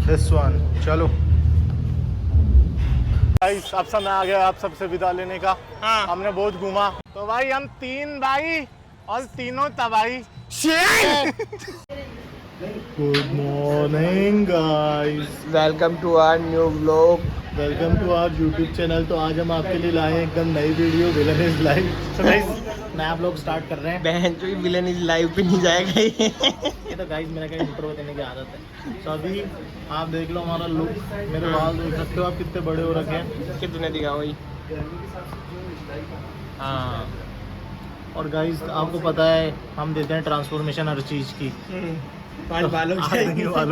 This one. चलो भाई, अब समय आ गया आप सबसे विदा लेने का। हाँ। हमने बहुत घूमा, तो भाई हम 3 भाई और तीनों तबाही। Good morning guys, welcome to our new vlog. Welcome to our YouTube channel. तो आज हम आपके लिए लाए हैं एकदम नई वीडियो, विलन इज लाइव। तो गाइस नया ब्लॉग स्टार्ट कर रहे हैं। बहन जो विलन इज लाइव पे नहीं जाएगा ये तो गाइस मेरे का इंट्रो देने की आदत है। तो अभी आप देख लो हमारा लुक, मेरे बाल देख सकते हो आप कितने बड़े हो रखे हैं। कितने दिखा वही। हाँ, और गाइस आपको पता है हम देते हैं ट्रांसफॉर्मेशन हर चीज़ की, बालों वालों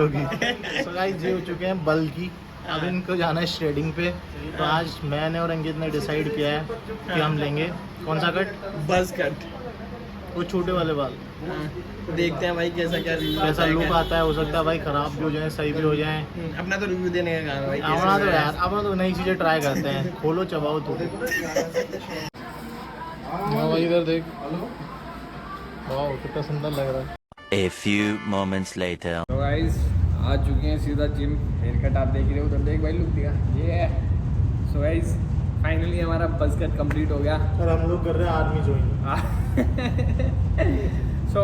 की। तो गाइस ये हो चुके हैं बल की, अब इनको जाना है शेडिंग पे। तो आज मैंने और अंकित ने डिसाइड किया है कि हम लेंगे कौन सा कट, बस कट, वो छोटे वाले बाल। देखते हैं भाई कैसा क्या कैसा लुक आता है। हो सकता है भाई ख़राब भी हो जाए, सही भी हो जाए। अपना तो रिव्यू देने का काम है भाई। अपना तो यार, अपना तो नई चीज़ें ट्राई करते हैं। खोलो चबाओ तो। हाँ भाई इधर देख, वाह कितना सुंदर लग रहा है। A few moments later. तो गाइस आ चुके हैं सीधा जिम। हेयर कट आप देख रहे हो, उधर देख भाई लुक दिखा ये। सो गाइस फाइनली हमारा बस कट कंप्लीट हो गया और हम लोग कर रहे हैं आर्मी ज्वाइन। सो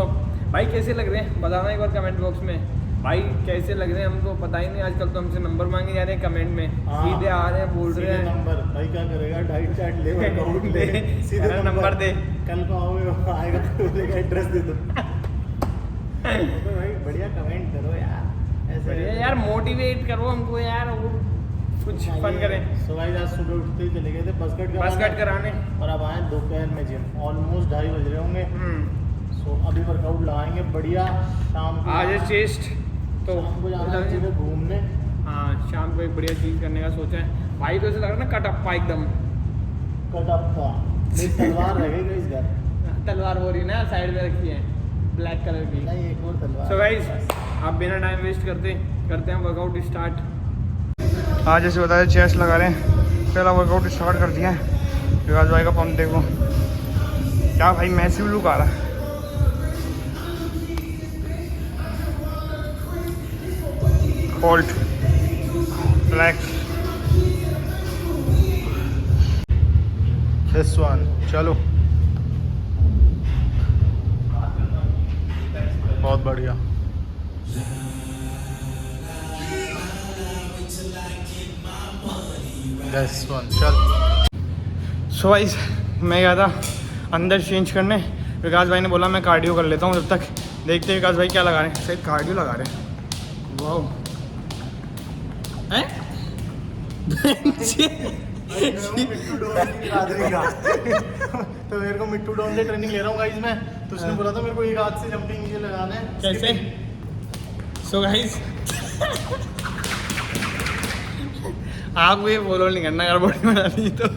भाई कैसे लग रहे हैं बताना एक बार कमेंट बॉक्स में। भाई कैसे लग रहे हैं हमको पता ही नहीं। आजकल तो हमसे नंबर मांगे जा रहे हैं कमेंट में। हाँ, सीधे आ रहे हैं, बोल रहे हैं नंबर। भाई क्या करेगा, डाइट चार्ट ले, वर्कआउट ले, सीधे नंबर दे। कल को आओगे आएगा तो बोलेगा एड्रेस दे दो। तो भाई बढ़िया कमेंट करो यार, ऐसे बढ़िया यार, मोटिवेट करो हमको यार, वो कुछ फन करें। सो भाई आज सुबह उठते ही चले गए थे बस कट कराने और अब आए दोपहर में जिम। ऑलमोस्ट 2:30 बज रहे होंगे। सो अभी वर्कआउट लगाएंगे बढ़िया। शाम को आज है चेस्ट, तो शाम को जाना है जगह घूमने। हाँ शाम को एक बढ़िया चीज़ करने का सोचा है भाई। तो ऐसे लग रहा है ना कटप्पा एकदम। कटप्पा मेरी तलवार रहेगी इस घर। तलवार हो रही ना साइड में रखी है ब्लैक कलर की। नहीं एक और तलवार। सो गाइस आप बिना टाइम वेस्ट करते हैं वर्कआउट स्टार्ट। आज जैसे बताया चेस्ट लगा रहे हैं, पहला वर्कआउट स्टार्ट कर दिया है। विकास भाई का पंप देखो क्या भाई मैसिव लुक आ रहा है। Hold relax, this one. चलो बहुत बढ़िया। दिस वन चल। सो गाइस मैं गया था अंदर चेंज करने। विकास भाई ने बोला मैं कार्डियो कर लेता हूँ जब तक। देखते हैं विकास भाई क्या लगा रहे हैं। शायद कार्डियो लगा रहे हैं। वाह हैं? तो मेरे को मिट्टू डॉन से ट्रेनिंग ले रहा हूँ गाइस मैं। तो उसने बोला था मेरे को एक हाथ से जंपिंग ये लगाना है। कैसे? सो गाइस आपको ये फॉलो नहीं करना अगर बॉडी बनानी तो।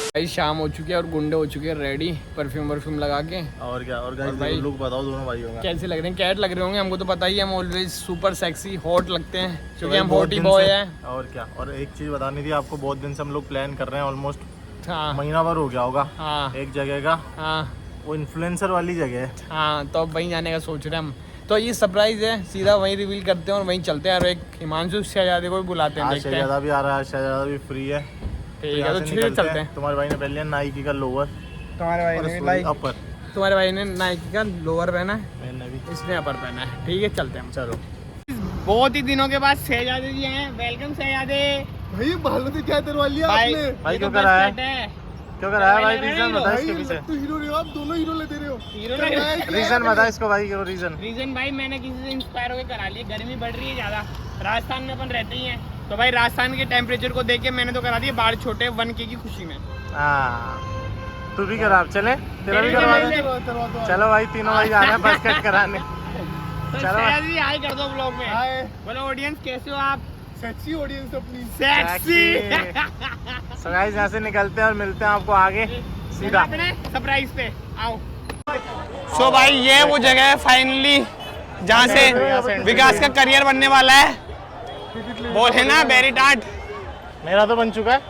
भाई शाम हो चुकी है और गुंडे हो चुके हैं रेडी, परफ्यूम वर्फ्यूम लगा के। और क्या। और भाई गाइस लुक बताओ दोनों भाइयों का कैसे लग रहे हैं? कैट लग रहे होंगे, हमको तो पता ही है। हम ऑलवेज सुपर सेक्सी हॉट लगते हैं क्योंकि भाई हम बहुत हॉटी दिन बॉय से- हैं। और क्या। और एक चीज़ बतानी थी आपको, बहुत दिन से हम लोग प्लान कर रहे हैं, ऑलमोस्ट हाँ महीना भर हो गया होगा। हाँ एक जगह का, हाँ वो इन्फ्लुएंसर वाली जगह है। हाँ, तो अब वहीं जाने का सोच रहे हैं हम। तो ये सरप्राइज है, सीधा वहीं रिवील करते हैं और वहीं चलते हैं। और एक हिमांशु शहजादे को भी बुलाते हैं, आज देखते हैं। शहजादा भी आ रहा है, शहजादा भी फ्री है। ठीक है यहाँ तो से चलिए निकलते चलते हैं। तुम्हारे भाई ने पहन लिया नाइकी का लोअर तुम्हारे भाई और ने इसमें लाइक अपर। तुम्हारे भाई ने नाइकी का लोअर पहना है, मैंने भी। इसने अपर पहना है। ठीक है चलते हैं हम। चलो बहुत ही दिनों के बाद शहजादे जी हैं। वेलकम शहजादे। भाई बालों से क्या करवा लिया भाई आपने? भाई ये क्यों तो कराया? बस सेट है। क्यों कराया भाई? लग रहा है रीजन हीरो। बता भाई इसके पीछे। तो हीरो नहीं हो, आप दोनों हीरो ले दे रहे हो। हीरो लग रहा है। रीजन बता इसको भाई, क्यों रीजन? रीजन भाई मैंने किसी से इंस्पायर होकर करा लिया। गर्मी बढ़ रही है ज़्यादा, राजस्थान में अपन रहते ही हैं, तो भाई राजस्थान के टेम्परेचर को देख के मैंने तो करा दिया बाल छोटे 1K की खुशी में। हाँ तू भी करा, चले तेरा भी करवा दे। करवा दो। चलो भाई तीनों भाई जा रहे हैं बस कट कराने। तो चलो। शहजादी जी हाय कर दो ब्लॉग में। हाय, बोलो ऑडियंस कैसे हो आप? सेक्सी ऑडियंस अपनी। सेक्सी। सो गाइस यहाँ से निकलते हैं और मिलते हैं आपको आगे सीधा। अपने सरप्राइज पे आओ। सो भाई ये वो जगह है फाइनली जहाँ से विकास का करियर बनने वाला है। बोल है ना बेरीटाट। मेरा तो बन चुका है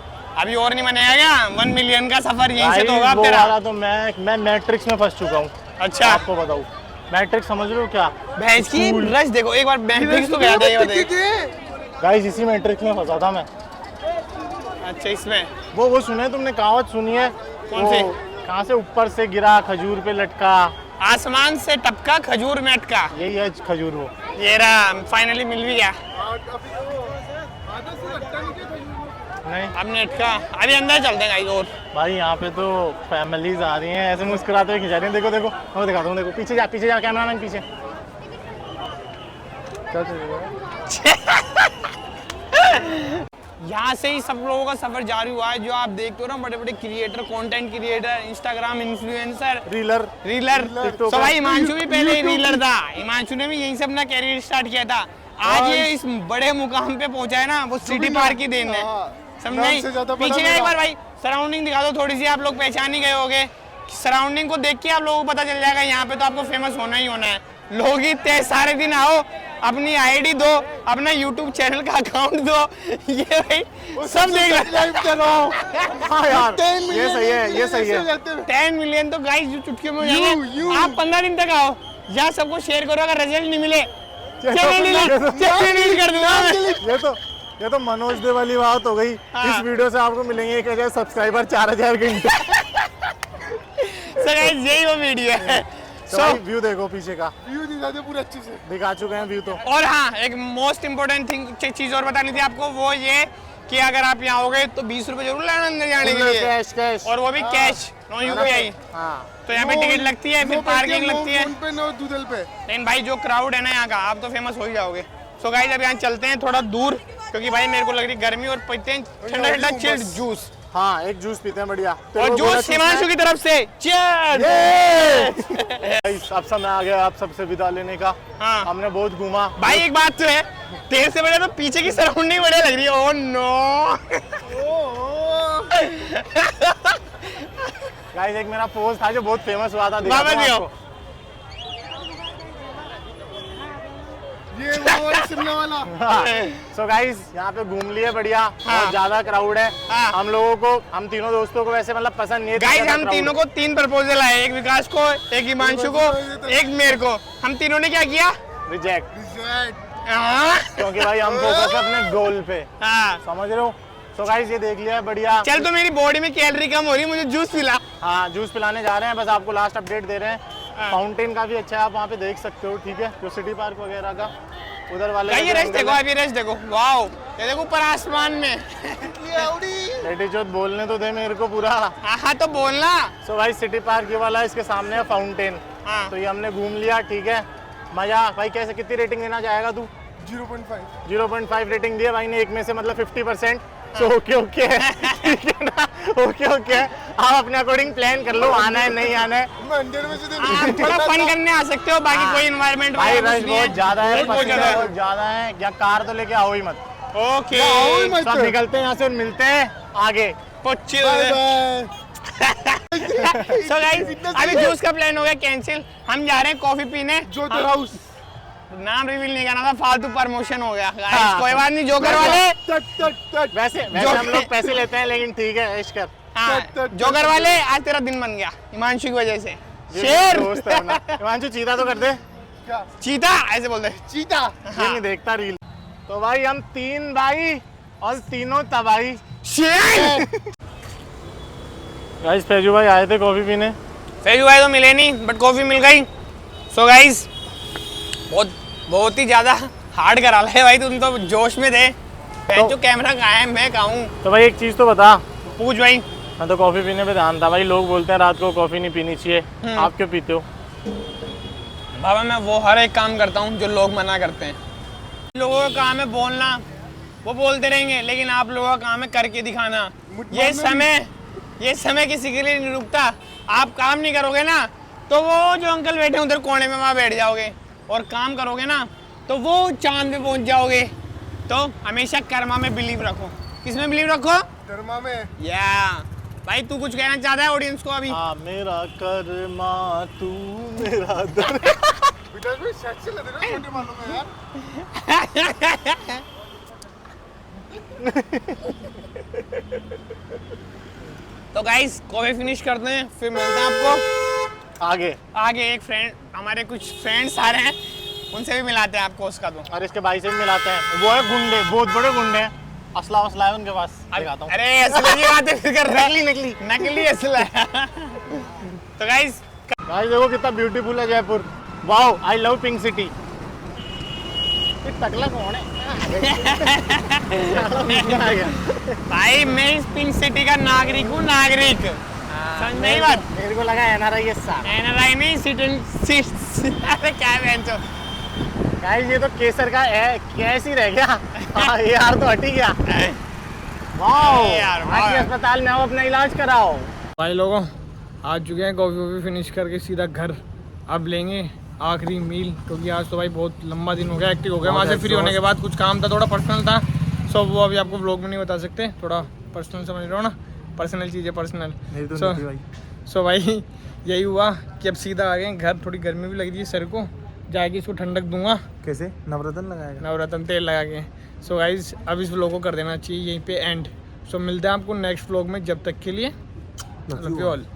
अभी और नहीं बनेगा क्या? 1 मिलियन का सफर यहीं से तो भाई, होगा अब वो तेरा। वाला तो मैं मैट्रिक्स में फंस चुका हूँ। अच्छा आपको बताऊँ मैट्रिक्स समझ रहे हो क्या? भैंस की रश देखो एक बार, मैट्रिक्स तो गया था ये बताइए। गाइस इसी मैट्रिक्स में फंसा था मैं। अच्छा इसमें वो सुने तुमने, कहावत सुनी है? कौन सी? कहाँ से ऊपर से गिरा खजूर पे लटका, आसमान से टपका खजूर में अटका। यही है खजूर वो। ये रहा, फाइनली मिल भी गया। नहीं अब अटका, अभी अंदर चलते हैं गाइस। और भाई यहाँ पे तो फैमिलीज आ रही हैं, ऐसे मुस्कुराते हुए खिंचा रही हैं। देखो देखो मैं दिखाता हूँ, देखो पीछे जा कैमरामैन पीछे। चल यहाँ से ही सब लोगों का सफर जारी हुआ है। जो आप देखते हो ना, बड़े बड़े creator, content creator, Instagram influencer, reeler तो भाई हिमांशु भी पहले ही रीलर था। हिमांशु ने भी यहीं से अपना कैरियर स्टार्ट किया था। आज ये इस बड़े मुकाम पे पहुंचा है ना, वो सिटी पार्क की देन है। समझे? पीछे का एक बार भाई सराउंडिंग दिखा दो थोड़ी सी, आप लोग पहचान ही गए होगे। सराउंडिंग को देख के आप लोगों को पता चल जाएगा यहाँ पे तो आपको फेमस होना ही होना है। लोग ही इतने सारे दिन आओ, अपनी आईडी दो, अपना यूट्यूब चैनल का अकाउंट दो, ये भाई सब देख हाँ यार ये सही है 10 मिलियन तो गाइस चुटकी में हो जाएंगे। आप 15 दिन तक आओ, यहाँ सबको शेयर करो, अगर रिजल्ट नहीं मिले चैनल डिलीट कर दूंगा मैं। ये तो मनोज दे वाली बात हो गई। इस वीडियो से आपको मिलेंगे 1000 सब्सक्राइबर 4000 घंटे। सो गाइस यही वो वीडियो है। तो व्यू देखो पीछे का, व्यू दिखा दे पूरा अच्छे से। दिखा चुके हैं व्यू तो। और हाँ, एक मोस्ट इम्पोर्टेंट चीज और बतानी थी आपको, वो ये कि अगर आप यहाँ आओगे तो 20 रुपए जरूर लेना अंदर जाने के लिए। कैश और वो भी कैश, नो यूपीआई। तो यहाँ पे टिकट लगती है, फिर पार्किंग लगती है। पे नो डूडल पे। लेकिन भाई जो क्राउड है ना यहाँ का, आप तो फेमस हो ही जाओगे। सो गाइस अब यहाँ चलते हैं थोड़ा दूर, क्योंकि भाई मेरे को लग रही गर्मी, और पीते हैं ठंडा ठंडा चिल्ड जूस। हाँ एक जूस पीते हैं बढ़िया। और जूस हिमांशु की तरफ से चीयर्स। अब समय आ गया आप सबसे विदा लेने का। हाँ। हमने बहुत घूमा भाई एक बात तो है, तेरे से बढ़िया तो पीछे की सराउंडिंग बढ़िया लग रही है। ओह नो गाइस, एक मेरा पोस्ट था जो बहुत फेमस हुआ था, ये वो शिमला वाला। सो गाइस यहाँ पे घूम लिए बढ़िया। हाँ। बहुत ज्यादा क्राउड है। हाँ। हम लोगों को, हम तीनों दोस्तों को वैसे मतलब पसंद नहीं है। गाइस हम तीनों को 3 प्रपोजल आए, एक विकास को, एक हिमांशु को, एक मेरे को। हम तीनों ने क्या किया? रिजेक्ट, हाँ। क्योंकि भाई हम फोकस है अपने गोल पे। हाँ। समझ रहे हो? तो गाइस ये देख लिया है बढ़िया। चल तो मेरी बॉडी में कैलोरी कम हो रही है, मुझे जूस पिला। हाँ जूस पिलाने जा रहे हैं, बस आपको लास्ट अपडेट दे रहे हैं। हाँ। फाउंटेन का भी अच्छा है, आप वहाँ पे देख सकते हो। ठीक है, जो सिटी पार्क वगैरह का उधर वाले। ये रेस्ट देखो, अभी रेस्ट देखो, वाओ, ये देखो ऊपर आसमान में। लेडी चौथ बोलने तो दे मेरे को पूरा। हाँ तो बोलना। सो भाई सिटी पार्क ये वाला, इसके सामने है फाउंटेन। हाँ। तो ये हमने घूम लिया। ठीक है, मजा। भाई कैसे, कितनी रेटिंग देना चाहेगा तू? 0.5 रेटिंग दिया भाई ने, एक में से मतलब 50%। सो ओके ओके ठीक है ना, ओके आप अपने अकॉर्डिंग प्लान कर लो, आना है नहीं आना है। आप थोड़ा फन करने आ सकते हो, बाकी कोई एनवायरनमेंट भाई रश बहुत ज्यादा है, बहुत ज्यादा है। या कार तो लेके आओ ही मत। ओके सब निकलते हैं यहाँ से, मिलते हैं आगे। सो गाइस अभी जूस का प्लान हो गया कैंसिल, हम जा रहे हैं कॉफी पीने। जोकर हाउस नाम रिवील नहीं करना था, फालतू प्रमोशन हो गया। हाँ। कोई बात नहीं, जोकर वाले वैसे हम लोग पैसे लेते हैं, लेकिन ठीक है ऐश कर। हाँ, जोकर वाले आज तेरा दिन बन गया हिमांशु की वजह से। शेर हिमांशु चीता तो कर दे। क्या? चीता ऐसे बोलते, चीता। ये नहीं देखता रील। तो भाई हम 3 भाई और तीनों तबाही। शेर गाइस फैजू भाई आए थे कॉफी पीने। फैजू भाई तो मिले नहीं, बट कॉफी मिल गई। सो गाइस बहुत ही ज्यादा हार्ड करा है भाई, तुम तो जोश में थे। तो कैमरा कहाँ है, मैं कहाँ हूँ? तो भाई एक चीज तो बता। पूछ भाई। मैं तो कॉफी पीने पे ध्यान था भाई। लोग बोलते हैं रात को कॉफी नहीं पीनी चाहिए, आप क्यों पीते हो? बाबा मैं वो हर एक काम करता हूँ जो लोग मना करते हैं। लोगों का काम है बोलना, वो बोलते रहेंगे, लेकिन आप लोगों का काम है करके दिखाना। ये समय किसी के लिए नहीं रुकता। आप काम नहीं करोगे ना, तो वो जो अंकल बैठे उधर कोने में वहाँ बैठ जाओगे, और काम करोगे ना तो वो चांद पे पहुंच जाओगे। तो हमेशा कर्मा में बिलीव रखो। किसमें बिलीव रखो? कर्मा में। या भाई तू कुछ कहना चाहता है ऑडियंस को अभी? मेरा कर्मा तू मेरा दर। विकास भाई सेक्सी लग रहे हो, मुझे मालूम है यार। तो गाइस कॉफी फिनिश करते हैं, फिर मिलते हैं आपको। आगे आगे एक फ्रेंड, हमारे कुछ फ्रेंड्स आ रहे हैं, उनसे भी मिलाते हैं आपको उसका। तो और इसके भाई से भी मिलाते हैं। वो है गुंडे, बहुत बड़े गुंडे हैं, असला वसला है उनके पास। दिखाता हूँ। अरे असला की बातें फिर कर रहा है। नकली नकली असला है। तो गाइस गाइस देखो कितना ब्यूटीफुल है Jaipur. Wow, I love pink city. ये टकला कौन है? आ गया। भाई मैं इस पिंक सिटी का नागरिक हूँ, नागरिक। समझ में आई बात? मेरे को लगा एनआरआई है साहब। एनआरआई नहीं, अरे क्या है बेंचो। गाइस ये तो केसर का है, कैसी रह गया। हाँ यार तो हट ही गया। वाओ यार, वाह। आज के अस्पताल में आओ, अपना इलाज कराओ। भाई लोगों आ चुके हैं, कॉफ़ी वॉफ़ी फिनिश करके सीधा घर। अब लेंगे आखिरी मील, क्योंकि आज तो भाई बहुत लंबा दिन हो गया, एक्टिव हो गया। वहाँ से फ्री होने के बाद कुछ काम था, थोड़ा पर्सनल था, सो वो अभी आपको व्लॉग में नहीं बता सकते। थोड़ा पर्सनल समझ रहे हो ना, पर्सनल चीज़ें पर्सनल। सो भाई यही हुआ कि अब सीधा आ गए घर। थोड़ी गर्मी भी लग रही है सर को, जाके इसको ठंडक दूंगा। कैसे नवरत्न लगाएगा? नवरत्न तेल लगा के। सो गाइज अब इस व्लॉग को कर देना चाहिए यहीं पे एंड। सो मिलते हैं आपको नेक्स्ट व्लॉग में, जब तक के लिए लव यू ऑल।